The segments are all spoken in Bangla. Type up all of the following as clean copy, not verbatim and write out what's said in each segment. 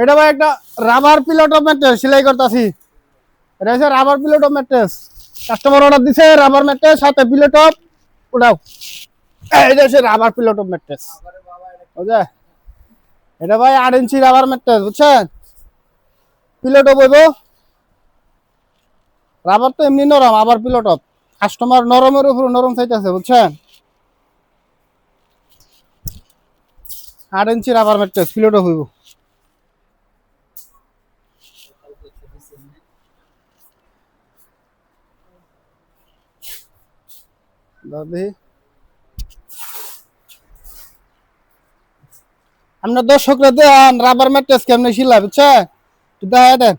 এটা ভাই একটা রাবার পিলট অফ ম্যাট্রেস সেলাই করতেছি। এটা হচ্ছে রাবার পিলট অফ ম্যাট্রেস। কাস্টমার অর্ডার দিছে রাবার ম্যাট্রেস সাথে পিলট অফ ওটাও। এটা হচ্ছে রাবার পিলট অফ ম্যাট্রেস, বুঝলে? এটা ভাই 8 ইঞ্চি রাবার ম্যাট্রেস, বুঝছেন? পিলট অফ হইব। রাবার তো এমনি নরম, আবার পিলট অফ। কাস্টমার নরমের উপর নরম চাইতেছে, বুঝছেন? 8 ইঞ্চি রাবার ম্যাট্রেস পিলট অফ হইব। দাদি আমরা দর্শকরা দেন রাবার ম্যাট্রেস কেমনে শিলা, বুঝছেন? একটু দেখা দেন।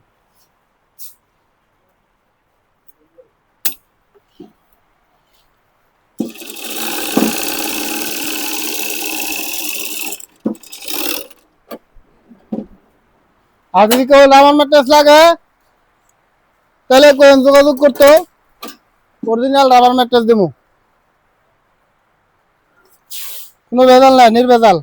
আর যদি কেউ রাবার ম্যাট্রেস লাগে তাহলে কোন যোগাযোগ করতো, অরিজিনাল রাবার ম্যাট্রেস দেবো, কোনো ভেজাল নাই, নির্ভেজাল।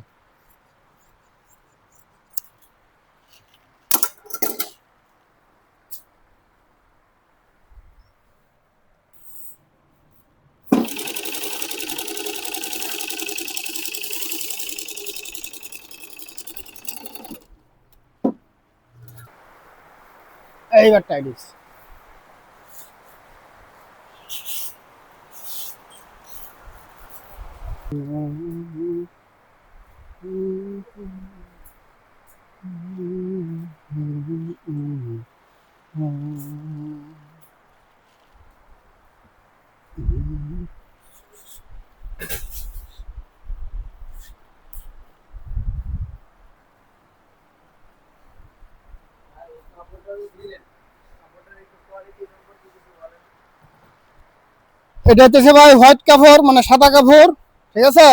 এইবার টাইডিস এটা হচ্ছে ভাই হোয়াইট কাপড়, মানে সাদা কাপড়, ঠিক আছে?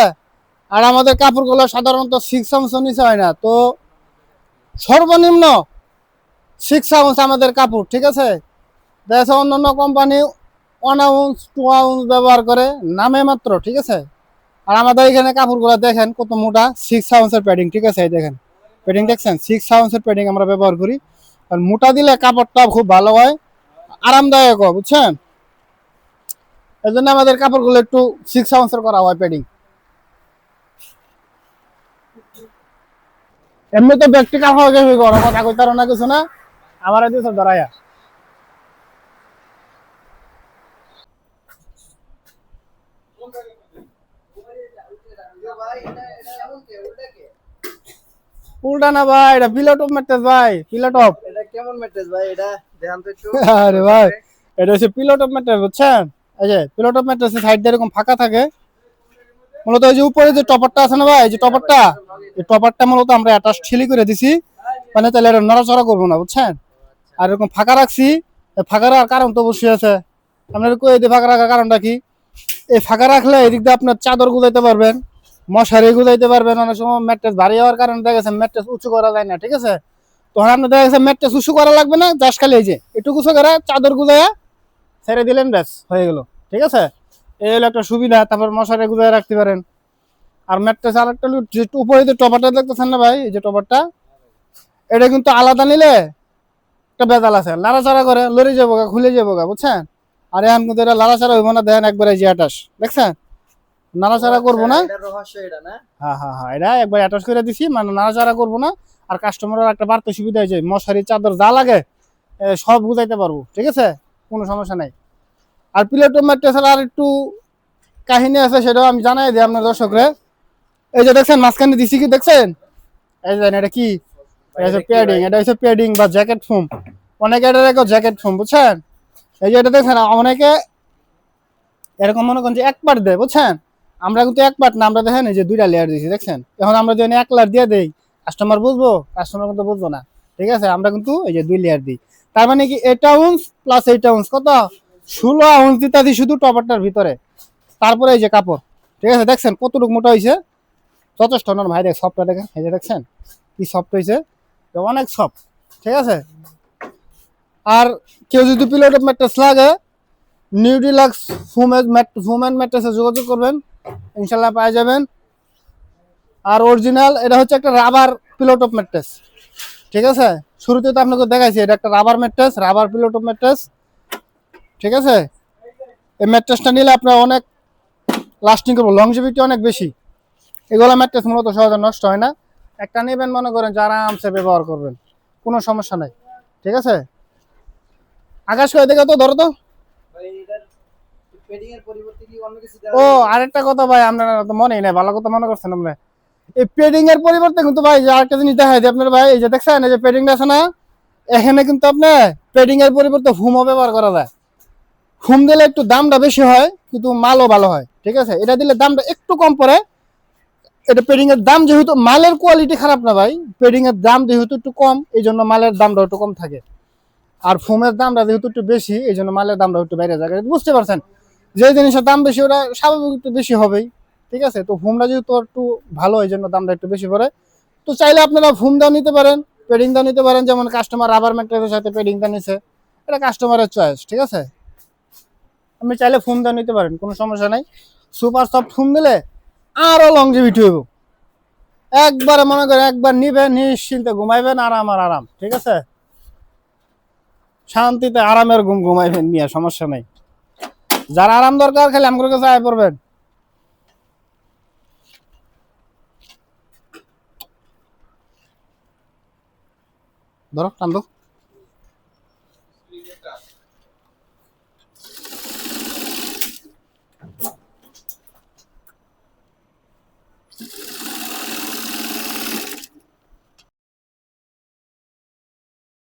আর আমাদের কাপড়গুলো সাধারণত 6 আউন্স নিচে হয় না, তো সর্বনিম্ন 6 আউন্স আমাদের কাপড়, ঠিক আছে? দেখা অন্যান্য কোম্পানি 1 আউন্স 2 আউন্স ব্যবহার করে নামে মাত্র, ঠিক আছে? আর আমাদের এখানে কাপড়গুলো দেখেন কত মোটা, 6 আউন্সের প্যাডিং, ঠিক আছে? এই দেখেন প্যাডিং দেখছেন, 6 আউন্সের প্যাডিং আমরা ব্যবহার করি। আর মোটা দিলে কাপড়টা খুব ভালো হয়, আরামদায়ক হয়, বুঝছেন? এই জন্য আমাদের কাপড়গুলো একটু 6 আউন্সের করা হয় প্যাডিং। এমনি তো ব্যক্তি কাপড় গরম কথা কইতার না কিছু না, আমার এই সব ধরাইয়া উল্টা না ভাই, এটা পিলট অফ ম্যাট্রেস ভাই, পিলট অফ। এটা কেমন ম্যাট্রেস ভাই? এটা দেখান তো একটু। আরে ভাই এটা হচ্ছে পিলট অফ ম্যাট্রেস, বুঝছেন? এই যে পিলট অফ ম্যাট্রেসের সাইড দিয়ে এরকম ফাঁকা থাকে। মূলত এই যে উপরে যে টপারটা আছে না ভাই, এই যে টপারটা, এই টপারটা মূলত আমরা অ্যাটাচ ছিলি করে দিছি, মানে তাহলে এটা নড়াচড়া করবো না, বুঝছেন? আর এরকম ফাঁকা রাখছি। ফাঁকা রাখার কারণ তো অবশ্যই আছে। আপনার কই দিয়ে ফাঁকা রাখার কারণটা কি? এই ফাঁকা রাখলে এদিক দিয়ে আপনার চাদর গুজাইতে পারবেন, মশারি গুজাইতে পারবেন। অনেক সময় ম্যাট্রেস ভারী হওয়ার কারণে দেখা গেছে ম্যাট্রেস উঁচু করা যায় না, ঠিক আছে? তখন আপনার দেখা গেছে ম্যাট্রেস উঁচু করা লাগবে না, জাস্ট খালি এই যে একটু উঁচু করে চাদর গুজাইয়া ছেড়ে দিলেন, ব্যাস হয়ে গেল, ঠিক আছে? এই হলো একটা সুবিধা। তারপর মশারি গুজাই রাখতে পারেন। আর ম্যাট্রেস আর একটা উপরে যে টপারটা দেখতেছেন না ভাই, এই যে টপারটা, এটা কিন্তু আলাদা নিলে একটা বেজাল আছে, লাড়াচাড়া করে লড়ে যাবো গা, খুলে যাবো গা, বুঝছেন? আর এখন কিন্তু এটা লাড়াচাড়া হইব না, দেখেন একবারে যে অ্যাটাচ, দেখছেন? নাড়াচাড়া করবো না। এটা রহস্য এটা না? হ্যাঁ হ্যাঁ হ্যাঁ, এটা একবার অ্যাটাচ করে দিছি, মানে নাড়াচাড়া করবো না। আর কাস্টমারের একটা বাড়তি সুবিধা হয়েছে, মশারি চাদর যা লাগে সব বুঝাইতে পারবো, ঠিক আছে? কোনো সমস্যা নাই। আর পিলেটো ম্যাট্রেসের আর একটু কাহিনী আছে, সেটাও আমি জানাই দিই আপনার দর্শকরে। এই যে দেখছেন মাঝখানে দিছি কি দেখছেন, এই যে এটা কি, এটা হচ্ছে প্যাডিং, এটা হচ্ছে প্যাডিং বা জ্যাকেট ফোম। অনেকে এটা রেখো জ্যাকেট ফোম, বুঝছেন? এই যে এটা দেখছেন অনেকে এরকম মনে করেন যে এক পার্ট দেয়, বুঝছেন? আমরা কিন্তু এক পার্ট না, আমরা দেখেন এই যে 2টা লেয়ার দিয়েছি, দেখছেন? এখন আমরা যদি 1 লেয়ার দিয়ে দেই, কাস্টমার বুঝবো? কাস্টমার কিন্তু বুঝবো না, ঠিক আছে? আমরা কিন্তু এই যে 2 লেয়ার দিই। তার মানে কি 8 আউন্স প্লাস 8 আউন্স কত, 16 আউন্স দিতে দিই শুধু টপারটার ভিতরে। তারপরে এই যে কাপড়, ঠিক আছে? দেখছেন কতটুকু মোটা হয়েছে, যথেষ্ট নরম। ভাই দেখ সফটটা দেখেন, এই যে দেখছেন কি সফট হয়েছে, অনেক সফট, ঠিক আছে? আর কেউ যদি পিলোট ম্যাট্রেস লাগে, নিউ ডিলাক্স ফুমেন ম্যাট্রেসে যোগাযোগ করবেন, ইনশাল্লাহ পাওয়া যাবেন। আর অরিজিনাল এটা হচ্ছে একটা রাবার পিলো টপ ম্যাট্রেস, ঠিক আছে। শুরুতে তো আপনাকে দেখাইছি এটা একটা rubber mattress, rubber pillow top mattress, ঠিক আছে। এই ম্যাট্রেসটা নিলে আপনার অনেক লাস্টিং করবো, লংজিভিটি অনেক বেশি। এগুলো ম্যাট্রেস মূলত সহজে নষ্ট হয় না। একটা নেবেন মনে করেন যে আরামসে ব্যবহার করবেন, কোনো সমস্যা নাই, ঠিক আছে। আকাশ করে দেখে তো ধরো তো। ভাই এটার পেডিং এর পরিবর্তে কি অন্য কিছু দেওয়া ও যাবে? আরেকটা কথা ভাই, আপনার তো মনেই নাই, ভালো কথা মনে করছেন আপনি। এই পেডিং এর পরিবর্তে কিন্তু ভাই যে আরেকটা জিনিস দেখাই দিই আপনার ভাই, এই যে দেখছেন এই যে পেডিংটা আছে না, এখানে কিন্তু আপনি পেডিং এর পরিবর্তে হুমও ব্যবহার করা যায়। হুম দিলে একটু দামটা বেশি হয় কিন্তু মালও ভালো হয়, ঠিক আছে। এটা দিলে দামটা একটু কম পড়ে। এটা পেডিং এর দাম যেহেতু, মালের কোয়ালিটি খারাপ না ভাই, পেডিং এর দাম যেহেতু একটু কম এই জন্য মালের দামটা একটু কম থাকে। আর ফোমের দামটা যেহেতু একটু বেশি এই জন্য মালের দামটা একটু বেড়ে যায়, বুঝতে পারছেন। যে জিনিসের দাম বেশি ওটা স্বাভাবিক একটু বেশি হবেই, ঠিক আছে। তো ফোমটা যেহেতু একটু ভালো এই জন্য দামটা একটু বেশি পড়ে। তো চাইলে আপনারা ফোম দাও নিতে পারেন, পেডিং দাও নিতে পারেন, যেমন কাস্টমার রাবার ম্যাট্রেসের সাথে পেডিং দা নিছে, এটা কাস্টমারের চয়েস, ঠিক আছে। আপনি চাইলে ফোম দাও নিতে পারেন, কোনো সমস্যা নাই। সুপার সফট ফোম দিলে আরো লংজিভিটি হইব। একবারে মনে করেন একবার নিবেন নিশ্চিন্তে ঘুমাইবেন, আরাম আর আরাম, ঠিক আছে। শান্তিতে আরামের ঘুম ঘুমাইবেন নিয়ে, সমস্যা নাই। যারা আরাম দরকার খালি আমার কাছে আয় পড়বেন। ধরো টান দাও।